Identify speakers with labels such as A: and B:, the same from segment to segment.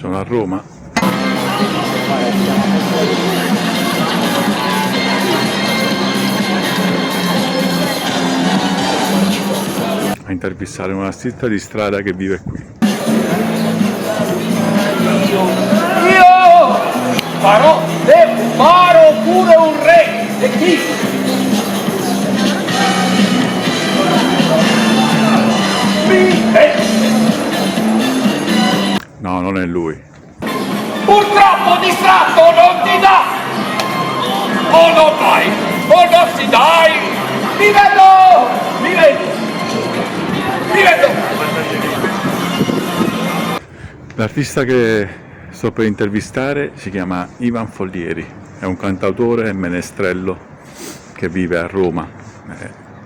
A: Sono a Roma. A intervistare un artista di strada che vive qui.
B: Io farò pure un re. E chi?
A: No, non è lui.
B: Purtroppo distratto non ti dà! O non dai! O non ti dai! Mi vedo! Mi vedo! Mi vedo!
A: L'artista che sto per intervistare si chiama Ivan Follieri, è un cantautore e menestrello che vive a Roma,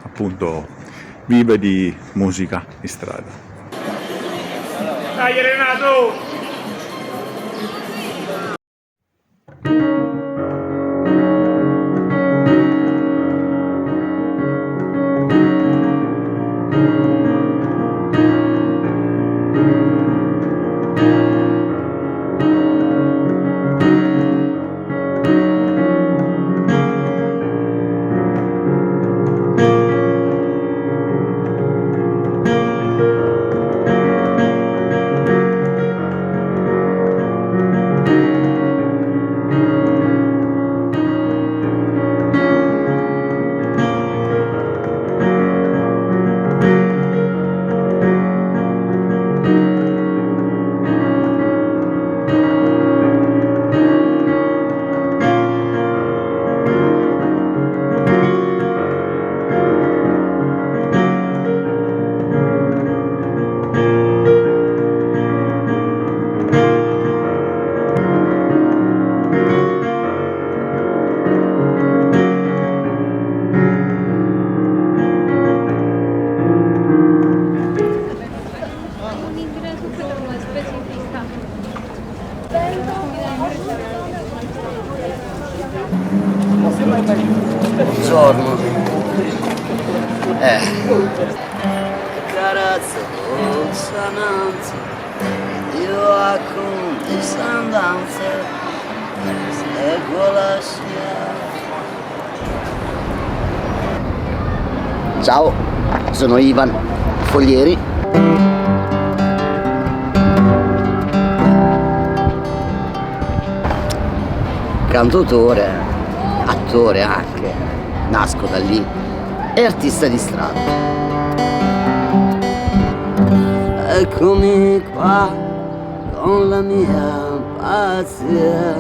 A: appunto vive di musica di strada.
B: Dai Renato!
C: Buongiorno. Carezza dolcemente, io accondiscendente, seguo la scia. Ciao, sono Ivan Follieri. Cantautore, attore anche, nasco da lì, e artista di strada. Eccomi qua con la mia pazzia.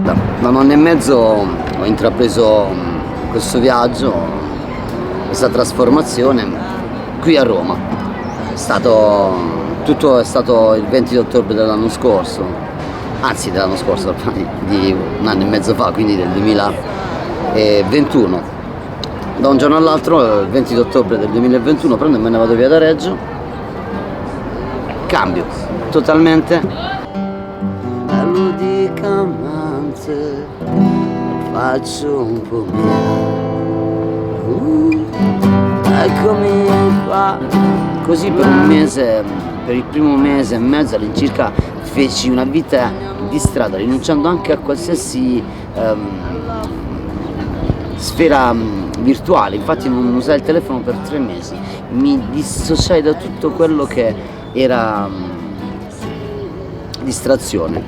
C: Da un anno e mezzo ho intrapreso questo viaggio, questa trasformazione qui a Roma. Tutto è stato il 20 ottobre dell'anno scorso. Anzi dell'anno scorso, ormai di un anno e mezzo fa, quindi del 2021. Da un giorno all'altro, il 20 ottobre del 2021, prendo e me ne vado via da Reggio, cambio totalmente. Melodicamente faccio un po' mia. Eccomi qua. Così per un mese, per il primo mese e mezzo all'incirca, feci una vita di strada, rinunciando anche a qualsiasi sfera virtuale. Infatti non usai il telefono per 3 mesi, mi dissociai da tutto quello che era distrazione.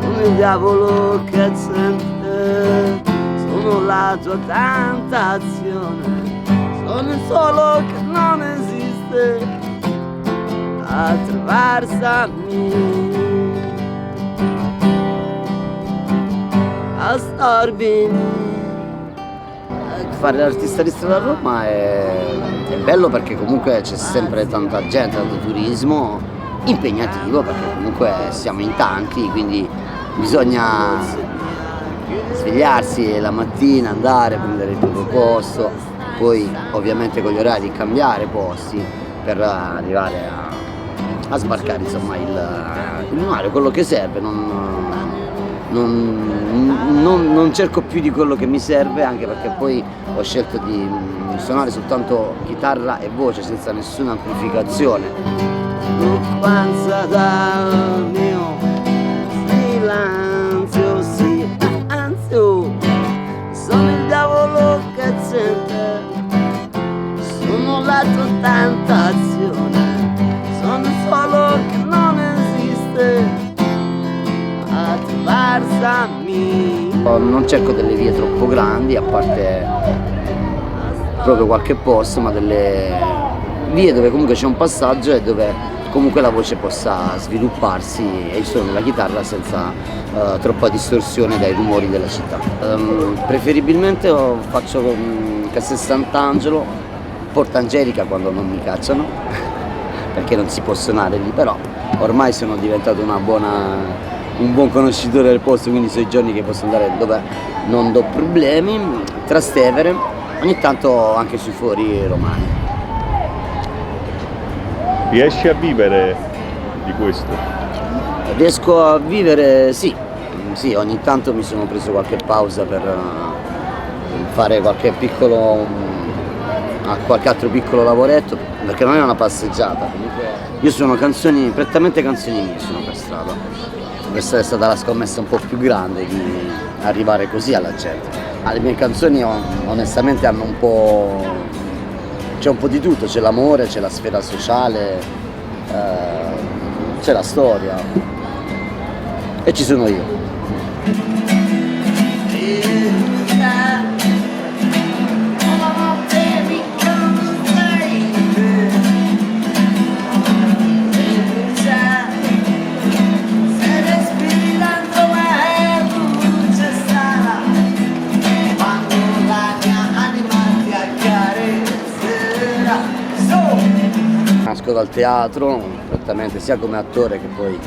C: Sono il diavolo che sente, sono la tua tentazione, sono il solo che non esiste, attraversami. A star bene. Fare l'artista di strada a Roma è bello perché comunque c'è sempre tanta gente, tanto turismo, impegnativo perché comunque siamo in tanti, quindi bisogna svegliarsi la mattina, andare a prendere il proprio posto, poi ovviamente con gli orari cambiare posti per arrivare a sbarcare insomma il lunario, quello che serve. Non cerco più di quello che mi serve, anche perché poi ho scelto di suonare soltanto chitarra e voce senza nessuna amplificazione. Non cerco delle vie troppo grandi, a parte proprio qualche posto, ma delle vie dove comunque c'è un passaggio e dove comunque la voce possa svilupparsi e il suono della chitarra senza troppa distorsione dai rumori della città. Preferibilmente faccio Castel Sant'Angelo, Porta Angelica quando non mi cacciano, perché non si può suonare lì, però ormai sono diventato un buon conoscitore del posto, quindi so i giorni che posso andare dove non do problemi. Trastevere, ogni tanto anche sui fori romani.
A: Riesci a vivere di questo?
C: Riesco a vivere, sì, ogni tanto mi sono preso qualche pausa per fare qualche altro piccolo lavoretto, perché non è una passeggiata. Comunque io suono prettamente canzoni mie, sono per strada. Questa è stata la scommessa un po' più grande di arrivare così alla gente. Le mie canzoni onestamente hanno c'è un po' di tutto, c'è l'amore, c'è la sfera sociale, c'è la storia e ci sono io. Nasco dal teatro, prettamente sia come attore che poi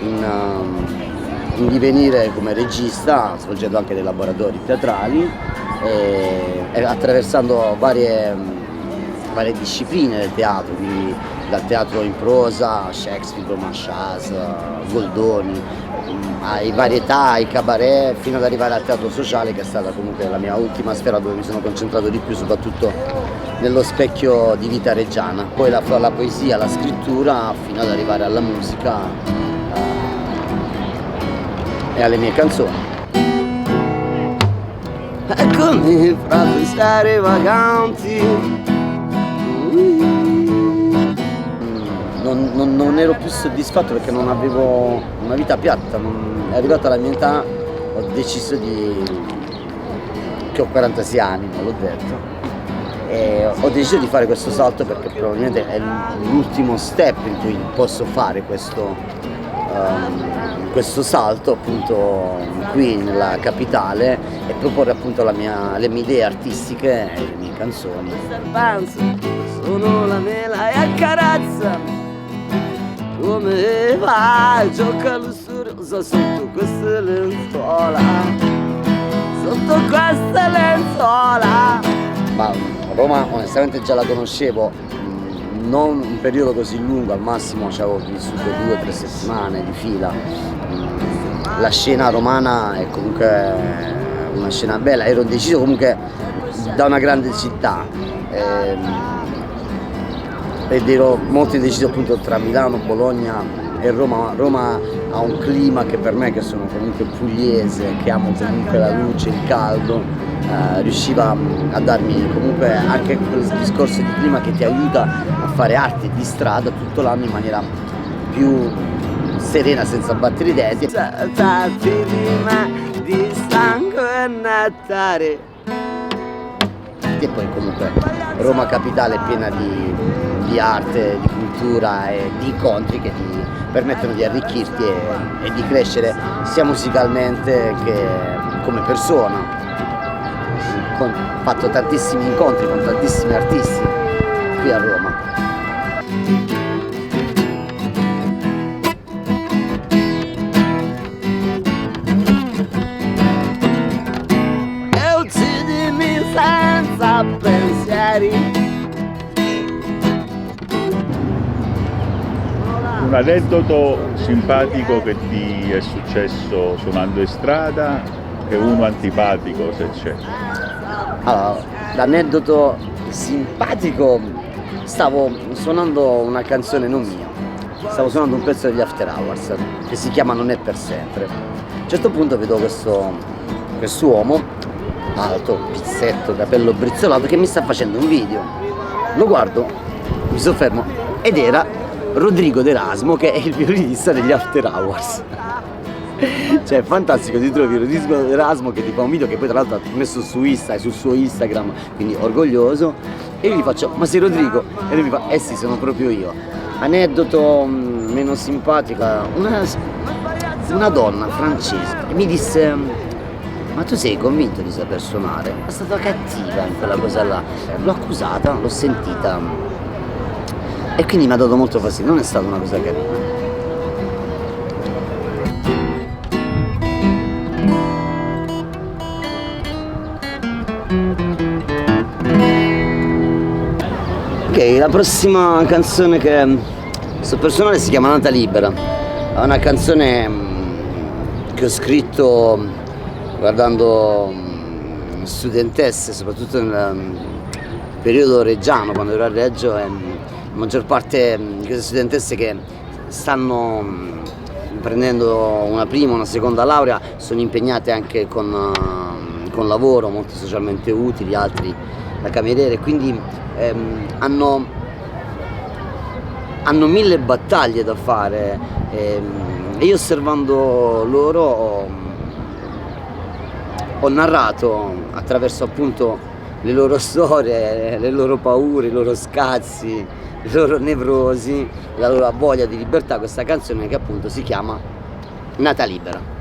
C: in divenire come regista, svolgendo anche dei laboratori teatrali e attraversando varie discipline del teatro, quindi dal teatro in prosa, Shakespeare, Roman Chas, Goldoni, ai varietà, ai cabaret, fino ad arrivare al teatro sociale, che è stata comunque la mia ultima sfera dove mi sono concentrato di più, soprattutto nello specchio di vita reggiana. Poi la poesia, la scrittura, fino ad arrivare alla musica e alle mie canzoni. Eccomi fra pensare vaganti. Non ero più soddisfatto perché non avevo una vita piatta. È arrivata la mia età, ho deciso che ho 46 anni, non l'ho detto. E ho deciso di fare questo salto perché probabilmente è l'ultimo step in cui posso fare questo salto appunto qui nella capitale e proporre appunto le mie idee artistiche e le mie canzoni. Sono la mela e accarezza come vai, gioca lussuriosa sotto queste lenzuola, Ma Roma onestamente già la conoscevo, non un periodo così lungo, al massimo ci avevo vissuto 2 o 3 settimane di fila. La scena romana è comunque una scena bella, ero deciso comunque da una grande città ed ero molto indeciso appunto tra Milano, Bologna e Roma. Roma ha un clima che per me, che sono comunque pugliese, che amo comunque la luce, il caldo, riusciva a darmi comunque anche quel discorso di clima che ti aiuta a fare arte di strada tutto l'anno in maniera più serena, senza battere i denti. Di sangue e nettare. E poi comunque Roma capitale è piena di arte, di cultura e di incontri che ti permettono di arricchirti e di crescere sia musicalmente che come persona. Ho fatto tantissimi incontri con tantissimi artisti qui a Roma. E uccidimi senza pensieri.
A: Un aneddoto simpatico che ti è successo suonando in strada e uno antipatico, se c'è.
C: Allora, l'aneddoto simpatico, stavo suonando una canzone non mia, stavo suonando un pezzo degli After Hours che si chiama Non è per sempre. A un certo punto vedo quest'uomo alto, pizzetto, capello brizzolato, che mi sta facendo un video. Lo guardo, mi soffermo ed era Rodrigo D'Erasmo, che è il violinista degli After Hours. Cioè è fantastico, ti trovi Rodrigo Erasmo che ti fa un video che poi tra l'altro ha messo su Insta e sul suo Instagram, quindi orgoglioso, e io gli faccio: ma sei Rodrigo? E lui mi fa: eh sì, sono proprio io. Aneddoto meno simpatica, una donna francese mi disse: ma tu sei convinto di saper suonare? È stata cattiva in quella cosa là, l'ho accusata, l'ho sentita e quindi mi ha dato molto fastidio, non è stata una cosa carina. Ok, la prossima canzone che sto per suonare si chiama Nata Libera. È una canzone che ho scritto guardando studentesse, soprattutto nel periodo reggiano, quando ero a Reggio, e la maggior parte di queste studentesse che stanno prendendo una prima o una seconda laurea sono impegnate anche con lavoro, molti socialmente utili, altri da cameriere, quindi hanno 1000 battaglie da fare, e io osservando loro ho narrato attraverso appunto le loro storie, le loro paure, i loro scazzi, le loro nevrosi, la loro voglia di libertà, questa canzone che appunto si chiama Nata Libera.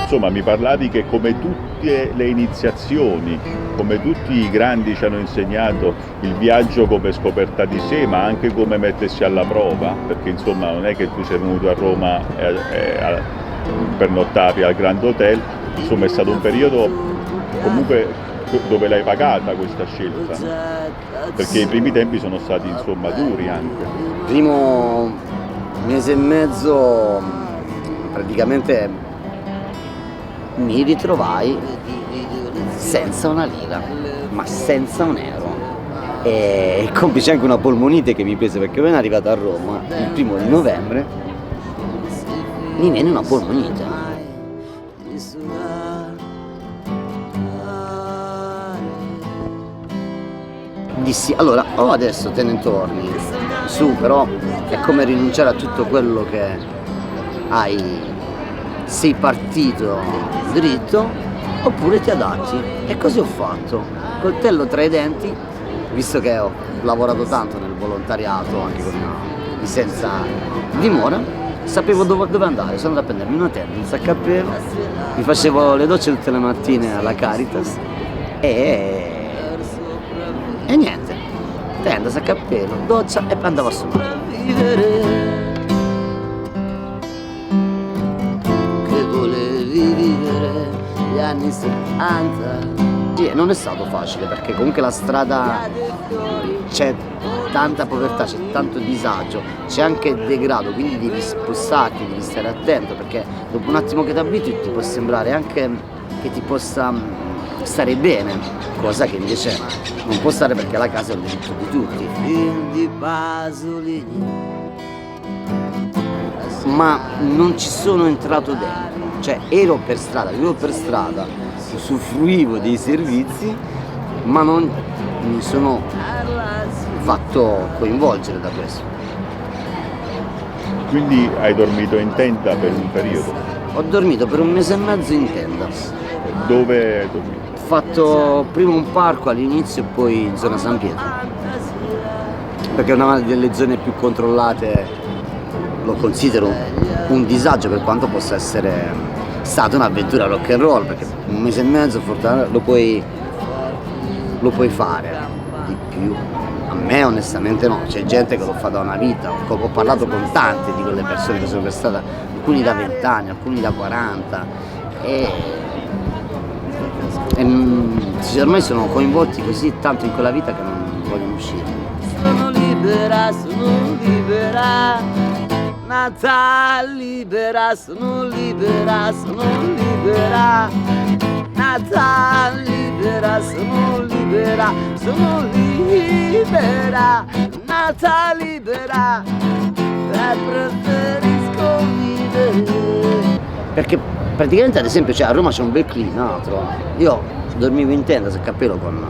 A: Insomma, mi parlavi che come tutte le iniziazioni, come tutti i grandi ci hanno insegnato il viaggio come scoperta di sé, ma anche come mettersi alla prova, perché insomma non è che tu sei venuto a Roma pernottavi al Grand Hotel, insomma è stato un periodo comunque dove l'hai pagata questa scelta, perché i primi tempi sono stati insomma duri anche.
C: Primo mese e mezzo praticamente mi ritrovai senza una lira, ma senza un euro, e complice anche una polmonite che mi prese perché ero arrivato a Roma il 1° novembre, mi viene una polmonite. Dissi: allora o adesso te ne torni su, però è come rinunciare a tutto quello che hai, sei partito dritto, oppure ti adatti. E così ho fatto, coltello tra i denti, visto che ho lavorato tanto nel volontariato anche con i senza dimora, sapevo dove andare. Sono andato a prendermi una tenda, un sacco a pelo, mi facevo le docce tutte le mattine alla Caritas e niente, tenda, sacco a pelo, doccia e poi andavo a suonare. Che volevi vivere gli anni 70. Sì, non è stato facile perché comunque la strada c'è tanta povertà, c'è tanto disagio, c'è anche degrado, quindi devi spostarti, devi stare attento, perché dopo un attimo che ti abitui ti può sembrare anche che ti possa stare bene, cosa che invece non può stare, perché la casa è un diritto di tutti. Di Pasolini. Ma non ci sono entrato dentro, cioè ero per strada, vivevo per strada, usufruivo dei servizi, ma non mi sono fatto coinvolgere da questo.
A: Quindi hai dormito in tenda per un periodo?
C: Ho dormito per 1 mese e mezzo in tenda.
A: Dove hai dormito?
C: Ho fatto prima un parco all'inizio e poi in zona San Pietro, perché è una delle zone più controllate, lo considero un disagio per quanto possa essere stata un'avventura rock and roll, perché 1 mese e mezzo lo puoi fare, di più a me onestamente no, c'è gente che lo fa da una vita, ho parlato con tante di quelle persone che sono per strada, alcuni da 20 anni, alcuni da 40 e ormai sono coinvolti così tanto in quella vita che non vogliono uscire. Sono libera, nata libera, sono libera, nata libera, sono libera, nata libera, e preferisco vivere. Perché praticamente, ad esempio, a Roma c'è un bel climato, io dormivo in tenda sul cappello con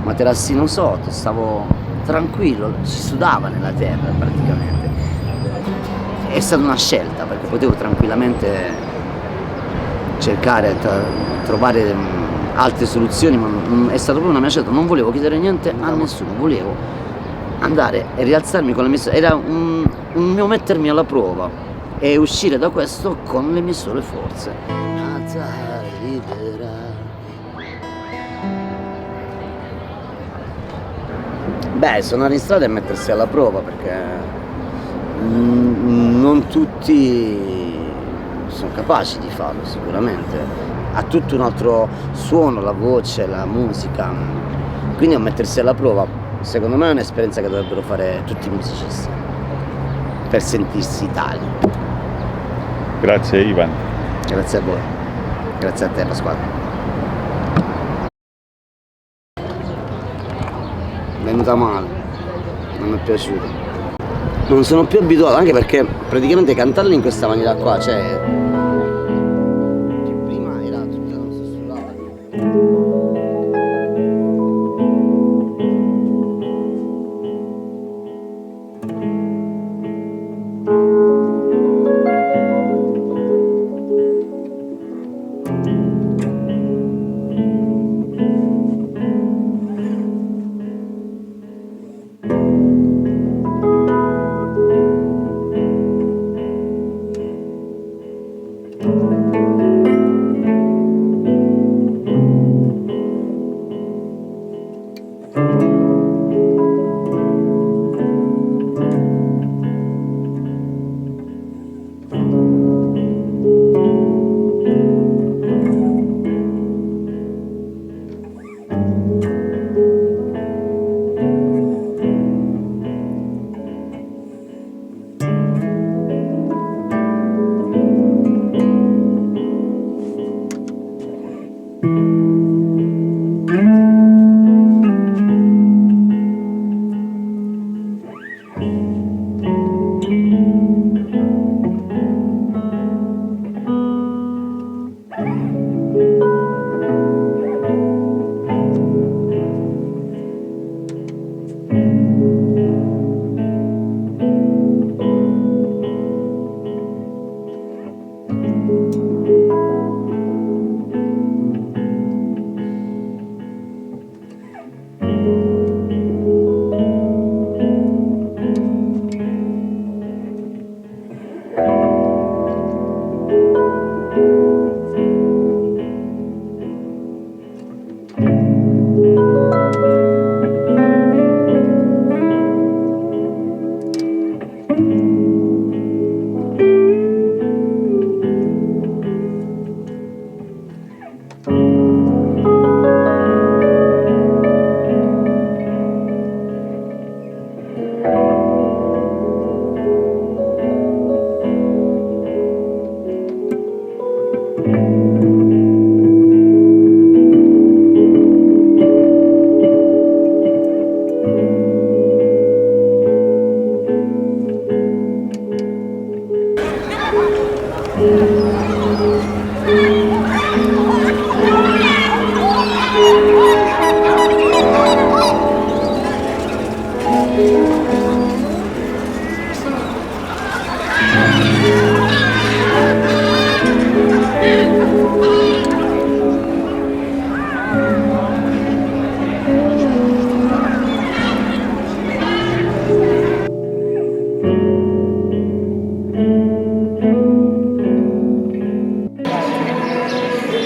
C: materassino sotto, stavo tranquillo, si sudava nella tenda praticamente. è stata una scelta, perché potevo tranquillamente cercare, trovare altre soluzioni, ma è stata proprio una mia scelta, non volevo chiedere niente a nessuno, volevo andare e rialzarmi con le mie sorelle, era un mio mettermi alla prova e uscire da questo con le mie sole forze. Nata libera. Beh, suonare in strada e mettersi alla prova, perché non tutti sono capaci di farlo, sicuramente. Ha tutto un altro suono, la voce, la musica, quindi a mettersi alla prova, secondo me è un'esperienza che dovrebbero fare tutti i musicisti per sentirsi tali.
A: Grazie Ivan.
C: Grazie a voi, grazie a te Pasquale. Venuta male, non mi è piaciuto. Non sono più abituato, anche perché praticamente cantarle in questa maniera qua, cioè prima era tutta sussurrata.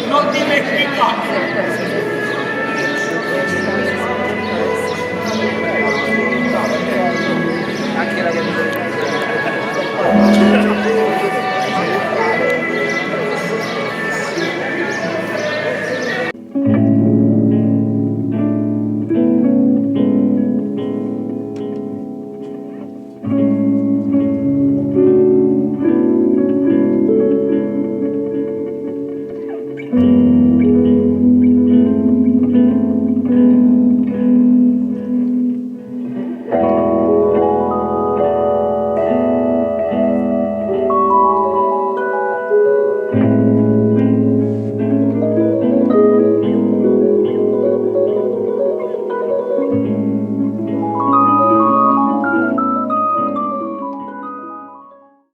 B: Non dimenticate!